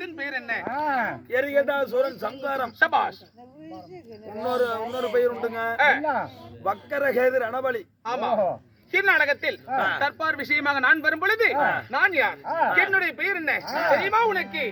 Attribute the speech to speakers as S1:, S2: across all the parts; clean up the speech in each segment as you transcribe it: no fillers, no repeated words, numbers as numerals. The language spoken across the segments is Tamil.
S1: இதன் பெயர் என்ன?
S2: எரிகடாசுரன் சங்காரம்.
S1: சபாஷ்.
S2: இன்னொரு பெயர் உண்டுங்க, வக்கரகேது ரணபலி.
S1: ஆமா. கீழ்நாடகத்தில் தற்பார் விஷயமாக நான் வரும் பொழுது நான் யார், என்னுடைய பெயர் என்ன தெரியுமா உனக்கு?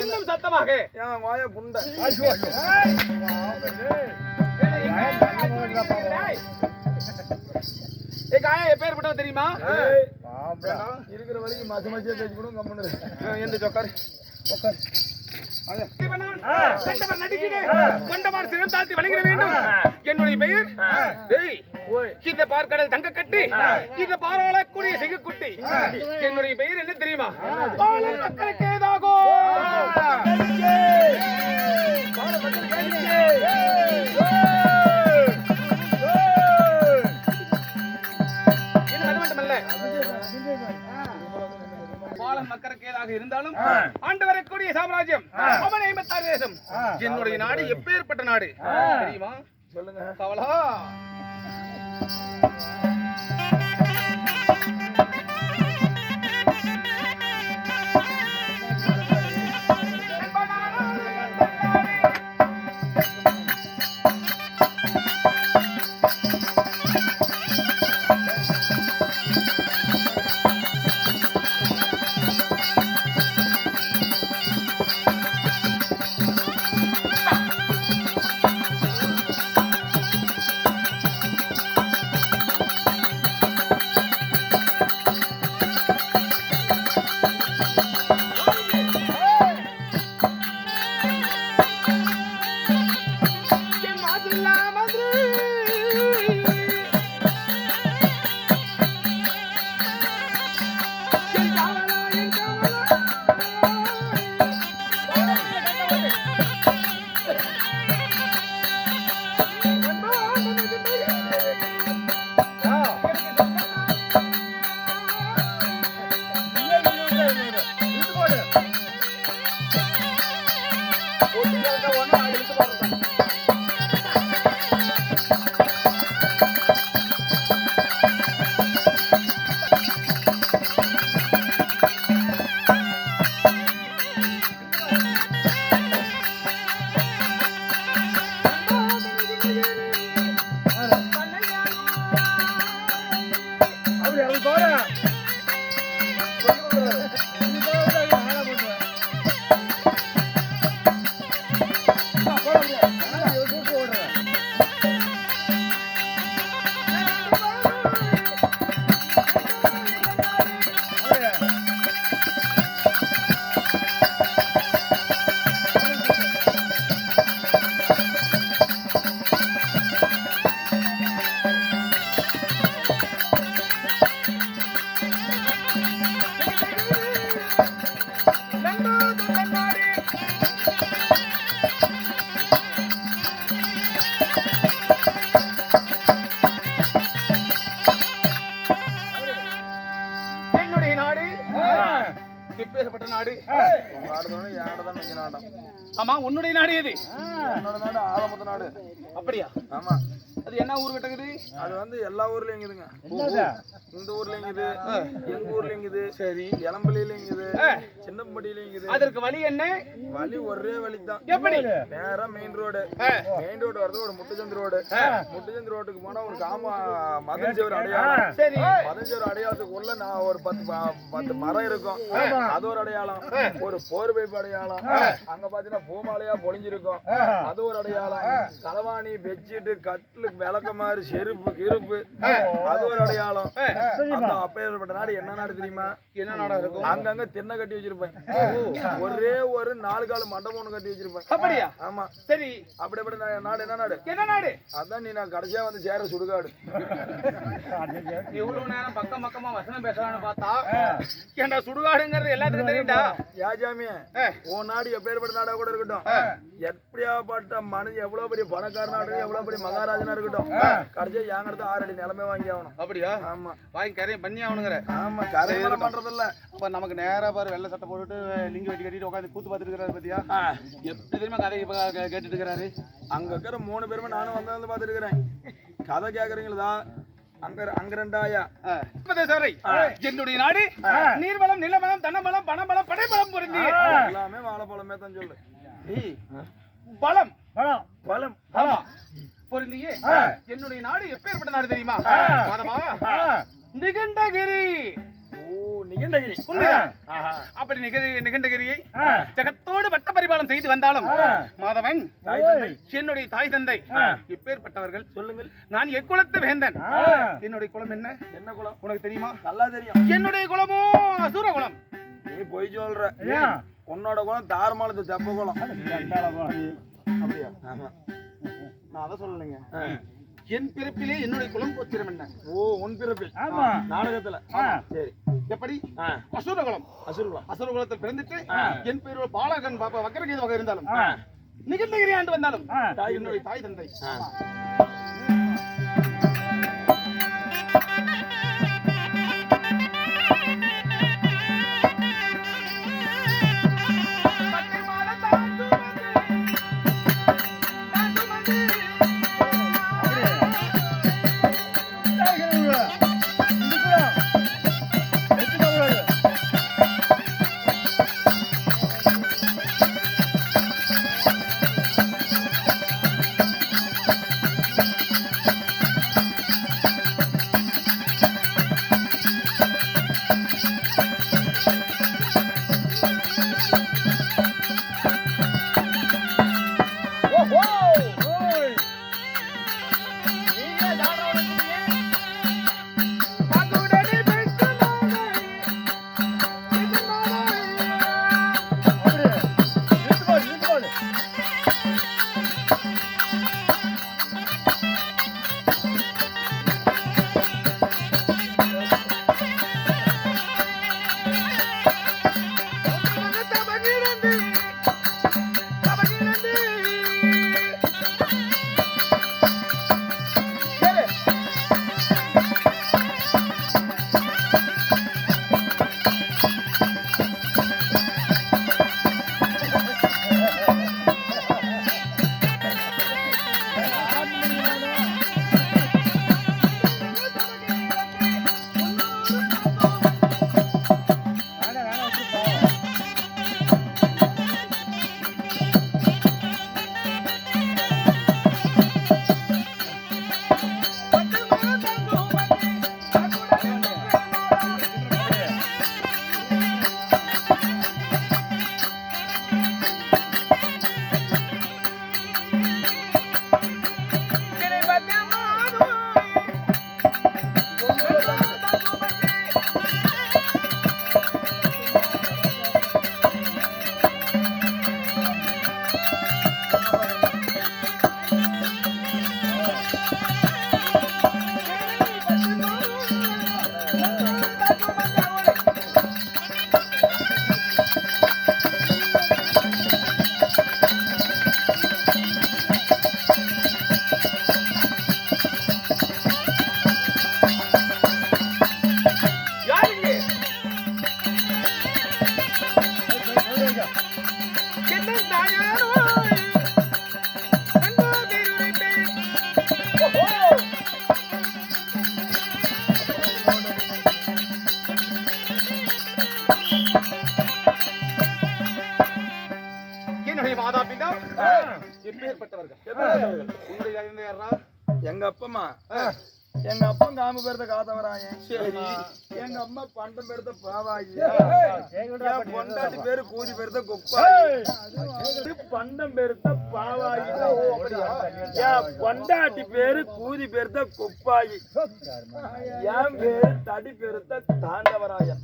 S1: இன்னும் சத்தமாக எப்பேற்பட்ட தெரியுமா?
S2: இருக்கிற வரைக்கும் மாசம் மாசம் பேசி கூட கம்மன்னு
S1: எந்த சொக்காரு என்னுடைய பெயர் இந்த பார்க்கடல் தங்க கட்டி இந்த பாராளக்கூடிய சிகக்குட்டி. என்னுடைய பெயர் என்ன தெரியுமா? கேதாகோ. அது மட்டுமல்ல, மக்களுக்கேதாக இருந்தாலும் ஆண்டு வரக்கூடிய சாம்ராஜ்யம் அவன் 56 தேசம். என்னுடைய நாடு எப்பேற்பட்ட நாடு தெரியுமா?
S2: சொல்லுங்க.
S1: கவலா எப்பேற்பட்ட நாடு?
S2: உங்க நாடு தானே யானை தான் இங்க நாடம்.
S1: ஆமா, உன்னுடைய நாடு எது?
S2: என்னோட நாடு ஆலமுத்து நாடு.
S1: அப்படியா?
S2: ஆமா.
S1: அது என்ன ஊர் கிட்டக்குது?
S2: அது வந்து எல்லா ஊர்லயும் இருக்குதுங்க. இந்த ஊர்லயும் இருக்குது, எங்க ஊர்லயும் இருக்குது,
S1: சரி,
S2: இளம்பள்ளியிலும் இருக்குது, சின்னம்பட்டியிலும் இருக்குது.
S1: அதற்கு வழி என்ன?
S2: வழி ஒரே வழி தான்.
S1: எப்படி?
S2: நேரா மெயின் ரோடு. மெயின் ரோடு வரது ஒரு முட்டுச்சந்தி ரோடு. முட்டுச்சந்தி ரோட்டுக்கு போனா ஒரு மதஞ்சேவர் அடையாளம்.
S1: சரி,
S2: மதஞ்சேவர் அடையாளத்துக்குள்ள நான் ஒரு 10 மரம் இருக்கும். அது ஒரு அடையாளம். ஒரு போர் பைப் அடையாளம். அங்க பாத்தீங்கன்னா பூமாலையா பொழிஞ்சிருக்கும். அது ஒரு அடையாளம். களவாணி, பெட்ஷீட், கட்டில், விளக்கமாறு, செருப்பு, கிருப்பு, அது ஒரு அடையாளம். அப்பேற்பட்ட நாடு என்ன நாடு தெரியுமா?
S1: என்ன நாடா இருக்கும்?
S2: அங்கங்க திண்ணை கட்டி வச்சிருப்பேன். ஒரே ஒரு 4 கால் மண்டபம் ஒண்ணு கட்டி வச்சிருப்பேன்.
S1: அப்படியா?
S2: ஆமா.
S1: சரி,
S2: அப்படிப்பட்ட நாடு என்ன நாடு?
S1: என்ன நாடு?
S2: அதான் நீ நான் கடைசியா வந்து சேர சுடுகாடு.
S1: இவ்வளவு நேரம் பக்கம் பக்கமா வசனம் பேசலாம்னு பார்த்தா ஏன்டா சுடுகாடுங்கிறது எல்லாத்துக்கும் தெரியும்டா.
S2: யாஜாமிய உன் நாடு எப்பேற்பட்ட நாடா கூட இருக்கட்டும், எப்படியாப்பட்ட மனுஷன் எவ்வளவு பெரிய பணக்காரனா இருக்கட்டும், எவ்வளவு பெரிய மகாராஜனா இருக்கட்டும், கடைசியா என்கிட்ட 6 அடி நிலைமை வாங்கி ஆகணும்.
S1: அப்படியா?
S2: ஆமா.
S1: வாங்கி கரையும் பண்ணி ஆகணுங்கிற.
S2: ஆமா, கரையம் பண்றது இல்ல.
S1: அப்ப நமக்கு நேரா பாரு வெள்ளை சட்டை போட்டுட்டு லிங்க வெட்டி கட்டிட்டு உட்காந்து கூத்து பார்த்துட்டு இருக்கிறாரு பத்தியா? எப்படி தெரியுமா கதை கேட்டுட்டு இருக்கிறாரு?
S2: அங்க இருக்கிற 3 பேருமே நானும் வந்து பாத்துட்டு இருக்கிறேன். கதை கேக்குறீங்களா? அங்க 2
S1: என்னுடைய நாடு நீர்வளம், நிலவளம், தனபலம், பணபலம், படைபலம் பொருந்தி
S2: எல்லாமே வாழைப்பழமே தான் சொல்லு.
S1: பலம்
S2: பழம் பழம்
S1: ஆமா பொருந்தியே. என்னுடைய நாடு எப்பேற்பட்ட நாடு தெரியுமா? நிகண்டகிரி.
S2: நிகண்டகிரி.
S1: அப்படி நிகண்டகிரியை ஜகத்தோடு வட்ட பரிபாலம் செய்து வந்தாலும் மாதவன் என்னுடைய தாய் தந்தை எப்பேற்பட்டவர்கள் சொல்லுங்கள். நான் எக்குலத்து வேந்தன். என்னுடைய குலம் என்ன?
S2: என்ன குலம்
S1: உனக்கு தெரியுமா?
S2: நல்லா தெரியும்.
S1: என்னுடைய குலமோ அசுர குலம்.
S2: நீ போய் சொல்ற. உன்னோட குலம் தாரமாலத்து தெப்ப குலம். அப்படியா?
S1: நான் அதை சொல்லலைங்க. என் பிறப்பிலே என்னுடைய குலம் கோத்திரம் என்ன?
S2: ஓ, உன் பிறப்பில். ஆமா, நாடகத்துல. சரி,
S1: எப்படி? அசுரகுலம். அசுரகுலத்தில் பிறந்துட்டு என் பேர் பாலகன் பாப்பா வக்கரகீத வகை இருந்தாலும் நிகழ்நகிரி ஆண்டு வந்தாலும் என்னுடைய தாய் தந்தை எப்பேற்பட்டவர்கள் உங்களுடைய தந்தை யாரா?
S2: எங்க அப்பம்மா எங்க அப்பா காம பேர்த்த காத்தவராய
S1: சரி.
S2: எங்க அம்மா பண்டம் பேர்த்த பாவாயி பொண்டாட்டி பேரு கூதி பேர்த்த கொப்பாயி பண்டம் பேர்த்த பாவாயி என் பொண்டாட்டி பேரு கூதி பேர்த்த கொப்பாயி என் பேரு தடி பேர்த்த தாண்டவராயன்.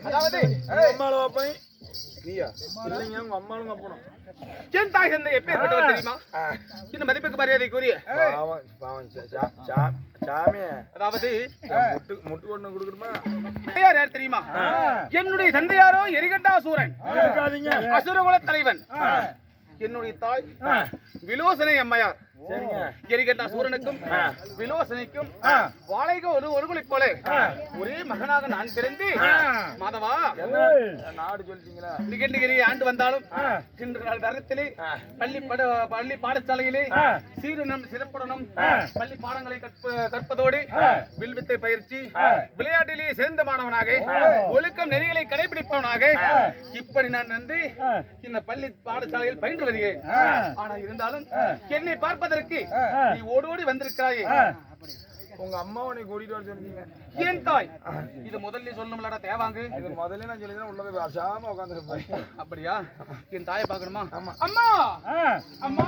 S1: அதாவது
S2: அம்மாளும் அப்பன்
S1: நீயா?
S2: இல்லைங்க உங்க அம்மாளும் அப்பனும்.
S1: என் தாய் தந்தை எப்பேற்பட்டவர் தெரியுமா? இந்த மதிப்புக்கு மரியாதைக்குரிய
S2: பாவம் பாவம் சாமி
S1: அதாவது
S2: முட்டு கொண்டு கொடுக்கணுமா?
S1: தந்தையார் யார் தெரியுமா? என்னுடைய தந்தையாரோ எரிகண்டாசூரன்,
S2: இருக்காதீங்க.
S1: அசுரகுல தலைவன். என்னுடைய தாய் விலோசனை அம்மையார்.
S2: சரிங்க.
S1: எரிகண்டாசூரனுக்கும் விலோசனைக்கும் வாழைக ஒரு குலை போல ஒரே மகனாக நான் பிறந்து மாதவா
S2: நாடு சொல்லிட்டீங்களா?
S1: நிகண்டகிரி ஆண்டு வந்தாலும் இன்று நாள் தரத்திலே பள்ளி பாடசாலையிலே சீரனும் சிறப்புடனும் பள்ளி பாடங்களை கற்பதோடு வில்வித்தை பயிற்சி விளையாட்டிலே சேர்ந்த மாணவனாக ஒழுக்கம் நெறிகளை கடைபிடிப்பவனாக இப்படி நான் வந்து இந்த பள்ளி பாடசாலையில் பயின்று வருகிறேன். ஆனா இருந்தாலும் என்னை பார்ப்பதற்கு நீ ஓடோடி வந்திருக்கிறாயே.
S2: உங்க அம்மா உன்னை கூட்டிட்டு வர சொன்னீங்க.
S1: ஏன் தாய்? இது முதல்ல சொல்லணும்லடா தேவாங்க.
S2: இது முதல்ல நான் சொல்லிதான் உள்ள போய் அசாம உட்காந்துருப்பேன்.
S1: அப்படியா? என் தாயை பார்க்கணுமா?
S2: ஆமா.
S1: அம்மா அம்மா